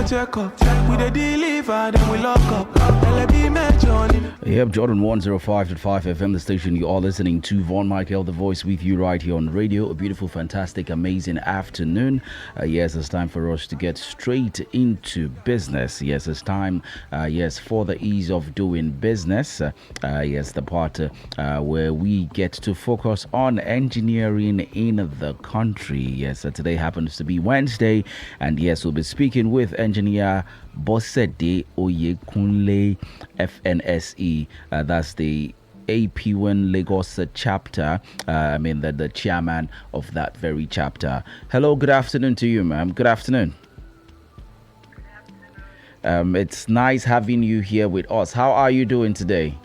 check up. We the deliver, then we lock up. Yep, Jordan 105.5 FM, the station you are listening to. Von Michael, the voice with you right here on radio. A beautiful, fantastic, amazing afternoon. Yes, it's time for us to get straight into business. Yes, it's time, for the ease of doing business. Yes, the part where we get to focus on engineering in the country. Yes, today happens to be Wednesday, and yes, we'll be speaking with engineer BOSEDE OYEKUNLE FNSE. That's the APWEN Lagos chapter. The chairman of that very chapter. Hello, good afternoon to you, ma'am. Good afternoon. It's nice having you here with us. How are you doing today?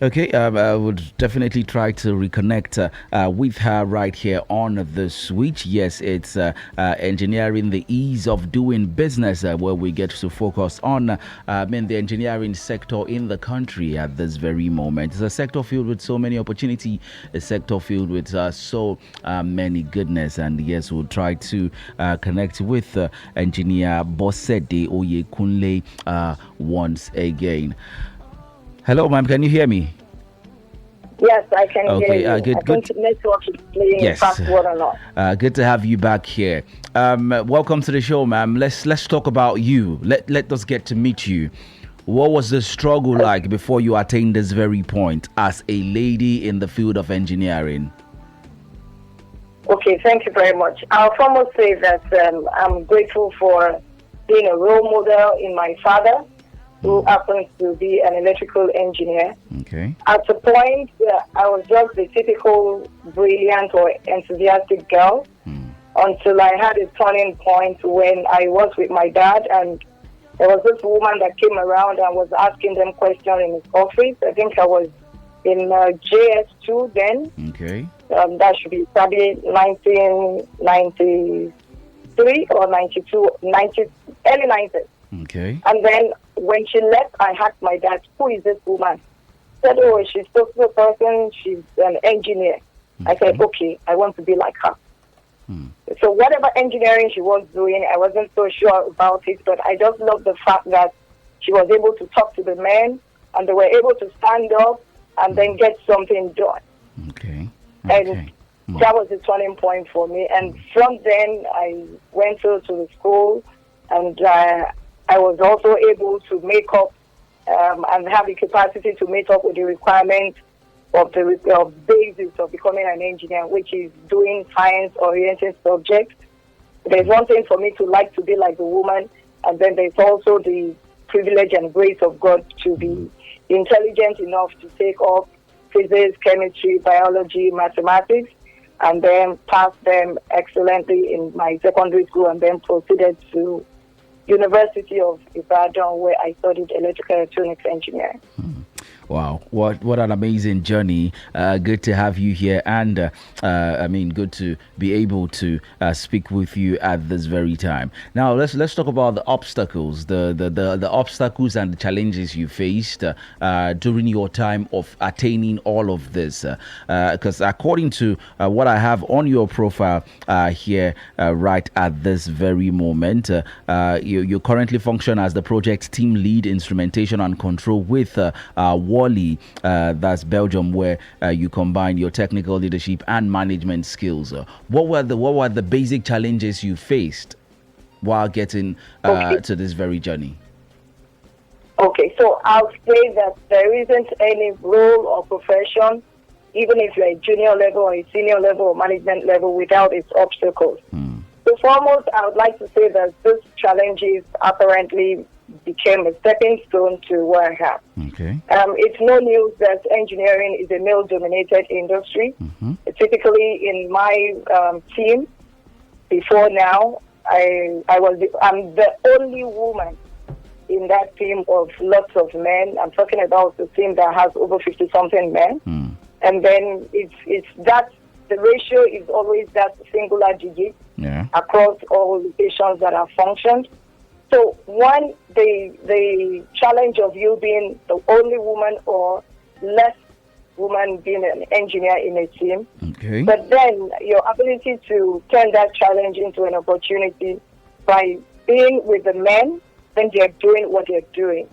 Okay, I would definitely try to reconnect with her right here on the switch. Yes, it's engineering, the ease of doing business, where we get to focus on the engineering sector in the country at this very moment. It's a sector filled with so many opportunity, a sector filled with so many goodness. And yes, we'll try to connect with engineer BOSEDE OYEKUNLE once again. Hello, ma'am. Can you hear me? Yes, I can hear you. Good. I think the network is playing password or not. Good to have you back here. Welcome to the show, ma'am. Let's talk about you. Let us get to meet you. What was the struggle like before you attained this very point as a lady in the field of engineering? Okay, thank you very much. I'll foremost say that I'm grateful for being a role model in my father, who happens to be an electrical engineer. Okay. At a point, I was just a typical brilliant or enthusiastic girl until I had a turning point when I was with my dad, and there was this woman that came around and was asking them questions in his office. I think I was in JS2 then. Okay. That should be probably 1993 or 92, early 90s. Okay. And then when she left, I asked my dad, who is this woman? He said, oh, she's a person, she's an engineer. I said, okay, I want to be like her. So whatever engineering she was doing, I wasn't so sure about it, but I just loved the fact that she was able to talk to the men, and they were able to stand up and then get something done. Okay. And that was the turning point for me. And from then, I went to the school, and I was also able to make up and have the capacity to meet up with the requirements of the basis of becoming an engineer, which is doing science-oriented subjects. There's one thing for me to like to be like a woman, and then there's also the privilege and grace of God to be intelligent enough to take up physics, chemistry, biology, mathematics, and then pass them excellently in my secondary school, and then proceeded to University of Ibadan, where I studied electrical electronics engineering. Wow, what an amazing journey. Good to have you here, and good to be able to speak with you at this very time. Now let's talk about the obstacles, the obstacles and the challenges you faced during your time of attaining all of this, because according to what I have on your profile here right at this very moment, you currently function as the project team lead, instrumentation and control with Wally, that's Belgium, where you combine your technical leadership and management skills. What were the basic challenges you faced while getting to this very journey? Okay, so I'll say that there isn't any role or profession, even if you're a junior level or a senior level or management level, without its obstacles. So foremost, I would like to say that these challenges apparently became a stepping stone to where I am. Okay. It's no news that engineering is a male-dominated industry. Typically, in my team, before now, I'm the only woman in that team of lots of men. I'm talking about the team that has over 50-something men. And then it's that the ratio is always that singular digit across all locations that have functioned. So one, the challenge of you being the only woman or less woman being an engineer in a team. Okay. But then your ability to turn that challenge into an opportunity by being with the men when they're doing what they're doing.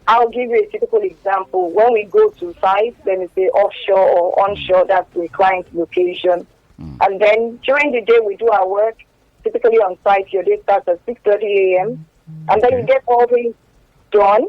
I'll give you a typical example. When we go to sites, let me say offshore or onshore, that's the client's location. And then during the day, we do our work. Typically on site, your day starts at 6:30 a.m. And then you get all things done.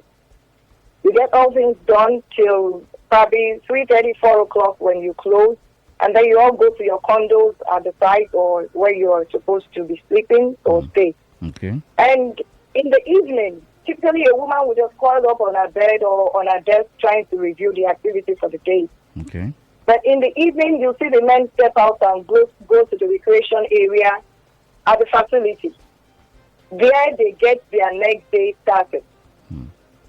You get all things done till probably 3:30, 4 o'clock when you close. And then you all go to your condos at the site or where you are supposed to be sleeping or stay. Okay. And in the evening, typically a woman would just coil up on her bed or on her desk trying to review the activity for the day. Okay. But in the evening, you see the men step out and go to the recreation area at the facility. There they get their next day started.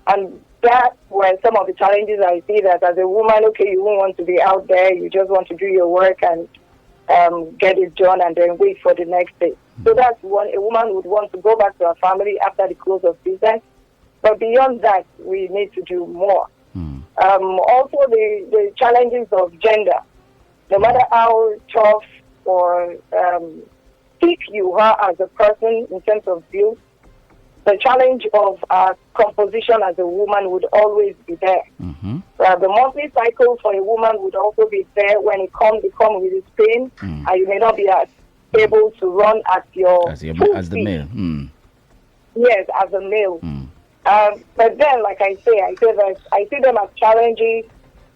And that's where some of the challenges I see that as a woman, okay, you won't want to be out there. You just want to do your work and get it done and then wait for the next day. So that's one. A woman would want to go back to her family after the close of business. But beyond that, we need to do more. Also, the challenges of gender. No matter how tough or thick you are as a person in terms of build, the challenge of composition as a woman would always be there. The monthly cycle for a woman would also be there. When it comes with its pain, and you may not be able to run at your as the male. Yes, as a male. But then, like I say that I see them as challenges.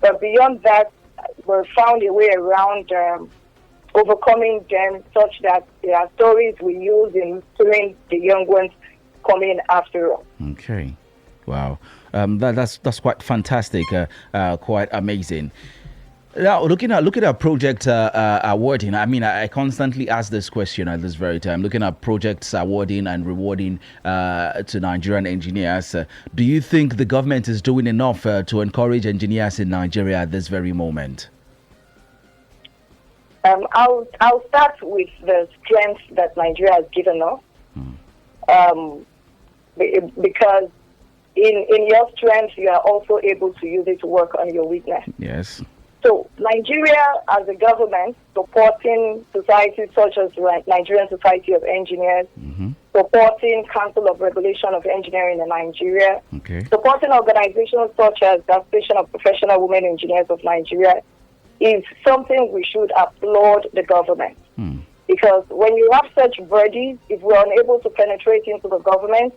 But beyond that, we've found a way around overcoming them, such that there are stories we use in training the young ones coming after us. Okay, wow, that's quite fantastic, quite amazing. Now, looking at project awarding, I mean, I constantly ask this question at this very time. Looking at projects awarding and rewarding to Nigerian engineers, do you think the government is doing enough to encourage engineers in Nigeria at this very moment? I'll start with the strength that Nigeria has given us. Because in your strength, you are also able to use it to work on your weakness. Yes. So Nigeria, as a government, supporting societies such as Nigerian Society of Engineers, supporting Council of Regulation of Engineering in Nigeria, supporting organizations such as the Association of Professional Women Engineers of Nigeria, is something we should applaud the government. Because when you have such bodies, if we're unable to penetrate into the government,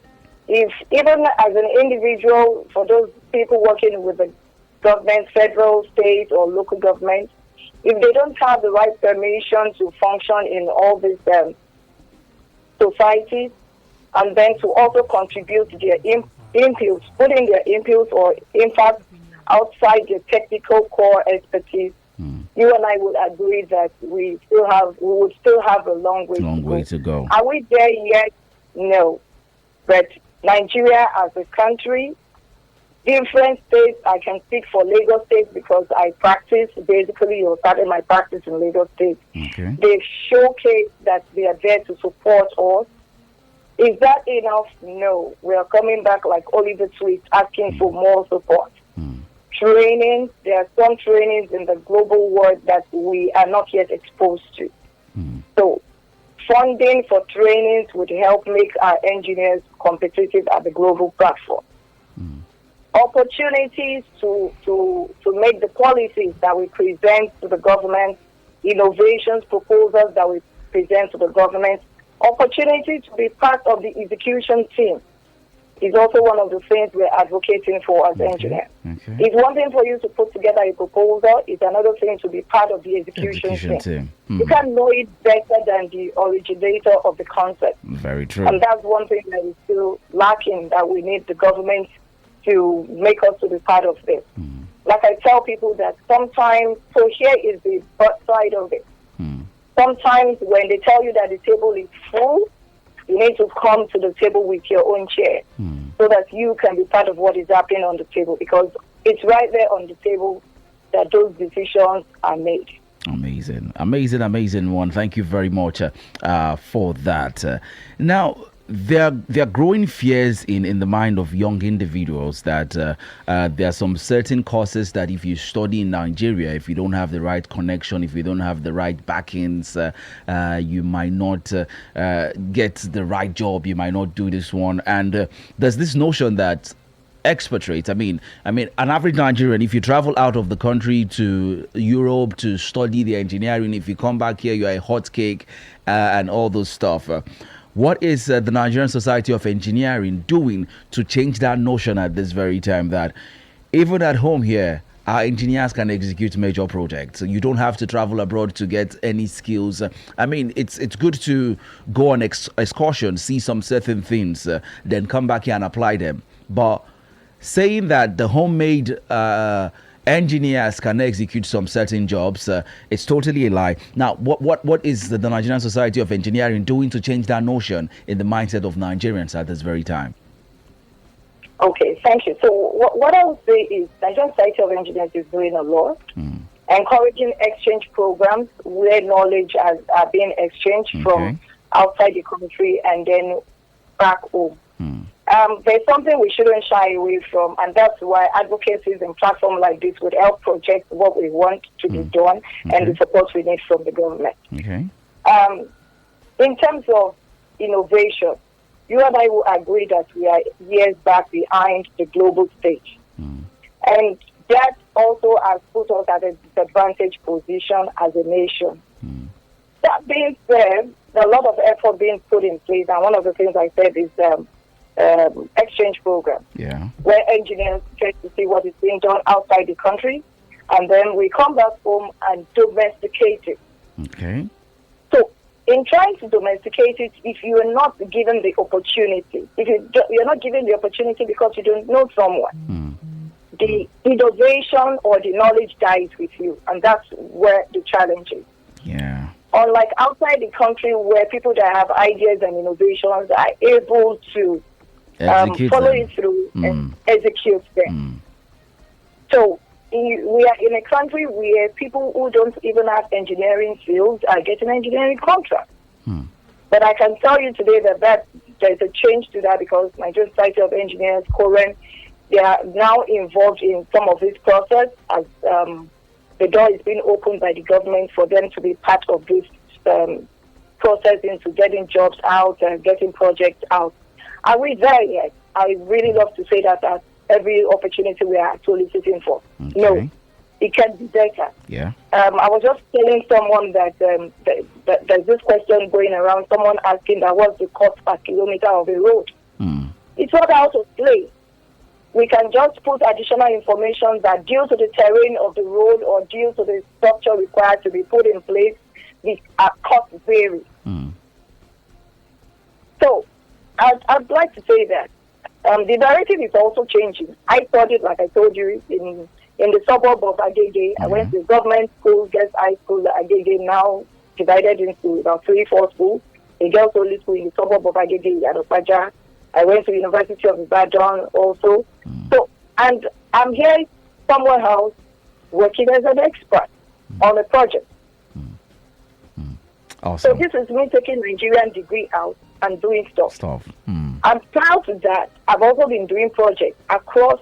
if even as an individual, for those people working with the government, federal, state, or local government, if they don't have the right permission to function in all these societies, and then to also contribute their inputs, put in their inputs or impact outside the technical core expertise, you and I would agree that we would still have a long way to go. Are we there yet? No. But Nigeria as a country, different states, I can speak for Lagos State because I practice, basically, or started my practice in Lagos State. They showcase that they are there to support us. Is that enough? No. We are coming back like Oliver Twist asking for more support. Training, there are some trainings in the global world that we are not yet exposed to. So funding for trainings would help make our engineers competitive at the global platform. Opportunities to make the policies that we present to the government, innovations, proposals that we present to the government, opportunity to be part of the execution team is also one of the things we're advocating for as engineers. It's one thing for you to put together a proposal, it's another thing to be part of the execution team. You can know it better than the originator of the concept. Very true. And that's one thing that is still lacking, that we need the government to make us to be part of this. Like I tell people that sometimes, so here is the but side of it. Sometimes when they tell you that the table is full, you need to come to the table with your own chair so that you can be part of what is happening on the table, because it's right there on the table that those decisions are made. Amazing one. Thank you very much for that. Now, there are growing fears in the mind of young individuals that there are some certain courses that if you study in Nigeria, if you don't have the right connection, if you don't have the right backings, you might not get the right job, you might not do this one. And there's this notion that expatriates, I mean, an average Nigerian, if you travel out of the country to Europe to study the engineering, if you come back here, you're a hot cake and all those stuff. What is the Nigerian Society of Engineering doing to change that notion at this very time that even at home here, our engineers can execute major projects? You don't have to travel abroad to get any skills. I mean, it's good to go on excursion, see some certain things, then come back here and apply them. But saying that the homemade engineers can execute some certain jobs, it's totally a lie. Now, what is the Nigerian Society of Engineering doing to change that notion in the mindset of Nigerians at this very time? Okay, thank you. So what I would say is Nigerian Society of Engineers is doing a lot, encouraging exchange programs where knowledge are being exchanged from outside the country and then back home. There's something we shouldn't shy away from, and that's why advocacies and platforms like this would help project what we want to be done and the support we need from the government. In terms of innovation, you and I will agree that we are years back behind the global stage. And that also has put us at a disadvantaged position as a nation. That being said, a lot of effort being put in place, and one of the things I said is exchange program, where engineers get to see what is being done outside the country, and then we come back home and domesticate it. So in trying to domesticate it, if you are not given the opportunity, if you're not given the opportunity because you don't know someone, the innovation or the knowledge dies with you, and that's where the challenge is. Unlike outside the country, where people that have ideas and innovations are able to follow it through and execute them. So we are in a country where people who don't even have engineering fields are getting engineering contracts. But I can tell you today that there's a change to that, because Nigerian Society of Engineers, COREN, they are now involved in some of this process, as the door is being opened by the government for them to be part of this process into getting jobs out and getting projects out. Are we there yet? I really love to say that at every opportunity we are soliciting for. No, it can be better. I was just telling someone that there's this question going around, someone asking that what's the cost per kilometer of a road. It's not out of place. We can just put additional information that due to the terrain of the road or due to the structure required to be put in place, the cost varies. So I'd like to say that the narrative is also changing. I studied, like I told you, in the suburb of Agege. I went to government school, girls high school, Agege, now divided into about 3-4 schools. A girls only school in the suburb of Agege, Yadopaja. I went to University of Ibadan also. So, and I'm here somewhere else working as an expert on a project. Awesome. So this is me taking Nigerian degree out and doing stuff. I'm proud of that. I've also been doing projects across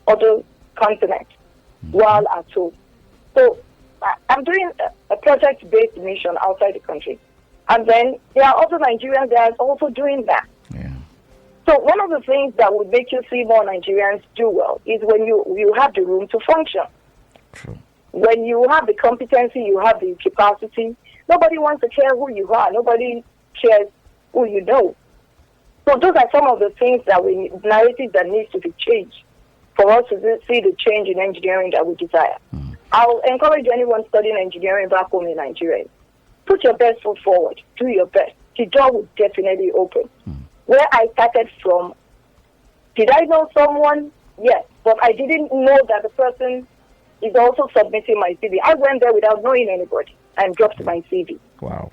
other continents while at home. So I'm doing a project-based mission outside the country. And then there are other Nigerians that are also doing that. So one of the things that would make you see more Nigerians do well is when you have the room to function. When you have the competency, you have the capacity, nobody wants to care who you are. Nobody cares who you know. So those are some of the things narrative that needs to be changed for us to see the change in engineering that we desire. I'll encourage anyone studying engineering back home in Nigeria. Put your best foot forward. Do your best. The door will definitely open. Where I started from, did I know someone? Yes, but I didn't know that the person is also submitting my CV. I went there without knowing anybody and dropped my CV. Wow.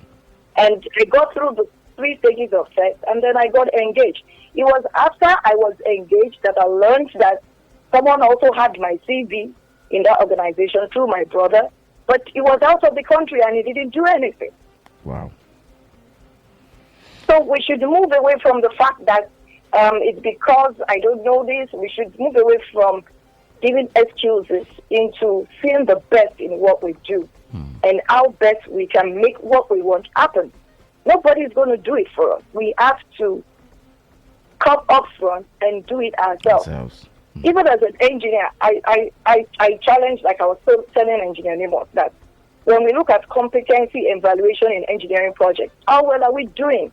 And I got through the 3 stages of test, and then I got engaged. It was after I was engaged that I learned that someone also had my CV in that organization through my brother, but he was out of the country and he didn't do anything. Wow. So we should move away from the fact that it's because I don't know this. We should move away from giving excuses into seeing the best in what we do and how best we can make what we want happen. Nobody's going to do it for us. We have to come up front and do it ourselves. Even as an engineer, I challenge, like I was telling engineer Nemo, that when we look at competency evaluation in engineering projects, how well are we doing?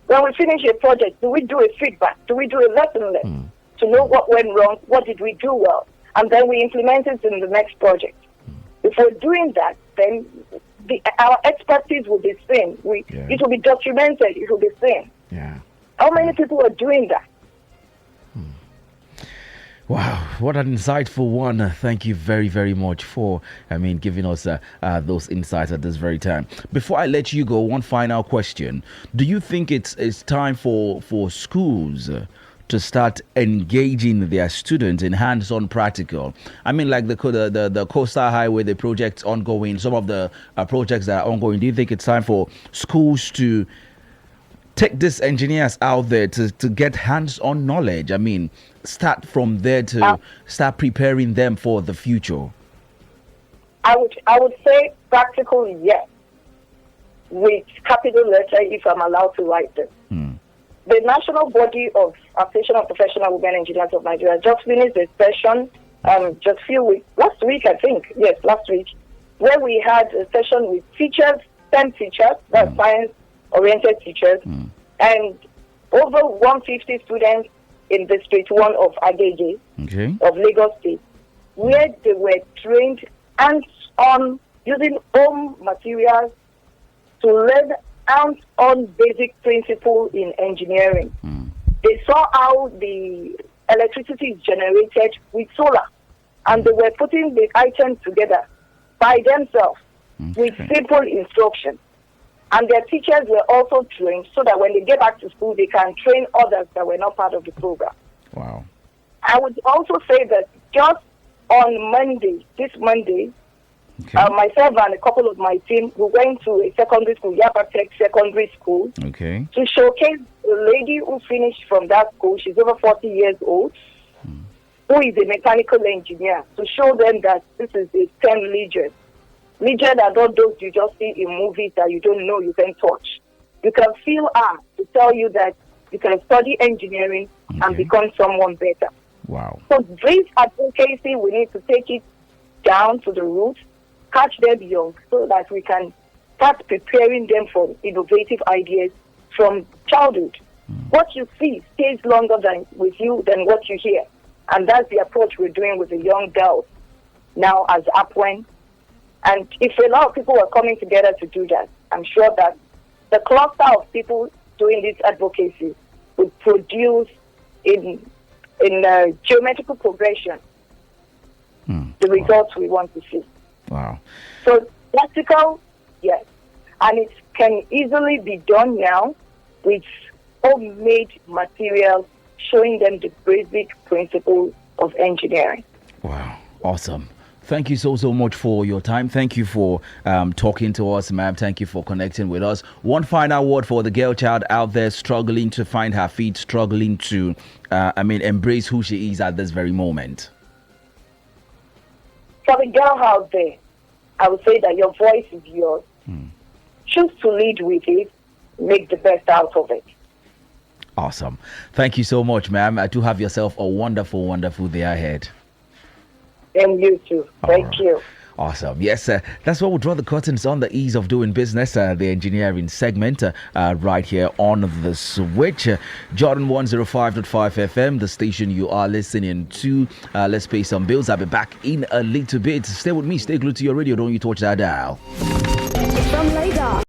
When we finish a project, do we do a feedback? Do we do a lesson learned to know what went wrong? What did we do well? And then we implement it in the next project. If we're doing that, then our expertise will be seen. It will be documented. It will be seen. Yeah. How many people are doing that? Wow, what an insightful one. Thank you very, very much for, giving us those insights at this very time. Before I let you go, one final question. Do you think it's time for schools to start engaging their students in hands-on practical? Like the Coastal Highway, the projects ongoing, some of the projects that are ongoing. Do you think it's time for schools to take these engineers out there to get hands-on knowledge? Start from there to start preparing them for the future. I would say practical, yes, with capital letter if I'm allowed to write them. The National Body of Association of Professional Women Engineers of Nigeria just finished a session just few weeks, last week, where we had a session with teachers, STEM teachers, that's science-oriented teachers, and over 150 students in District 1 of Agege, of Lagos State, where they were trained hands-on using home materials to learn hands-on basic principles in engineering. They saw how the electricity is generated with solar, and they were putting the items together by themselves with simple instructions. And their teachers were also trained so that when they get back to school, they can train others that were not part of the program. Wow. I would also say that just on this Monday, myself and a couple of my team, we went to a secondary school, Yaba Tech Secondary School, to showcase a lady who finished from that school. She's over 40 years old, who is a mechanical engineer, to show them that this is a STEM legion. Legion are not those you just see in movies that you don't know you can touch. You can feel to tell you that you can study engineering and become someone better. Wow. So this advocacy, we need to take it down to the roots, catch them young so that we can start preparing them for innovative ideas from childhood. What you see stays longer with you than what you hear. And that's the approach we're doing with the young girls now as APWEN. And if a lot of people are coming together to do that, I'm sure that the cluster of people doing this advocacy would produce in geometrical progression the results we want to see. Wow. So practical, yes. And it can easily be done now with homemade materials, showing them the basic principles of engineering. Wow. Awesome. Thank you so much for your time. Thank you for talking to us, ma'am. Thank you for connecting with us. One final word for the girl child out there struggling to find her feet, struggling to, embrace who she is at this very moment. For the girl out there, I would say that your voice is yours. Choose to lead with it. Make the best out of it. Awesome. Thank you so much, ma'am. I do have yourself a wonderful, wonderful day ahead. And you too. Thank you. Awesome. Yes, that's where we'll draw the curtains on the ease of doing business, the engineering segment right here on the switch. Jordan 105.5 FM, the station you are listening to. Let's pay some bills. I'll be back in a little bit. Stay with me. Stay glued to your radio. Don't you touch that dial. From Lagos.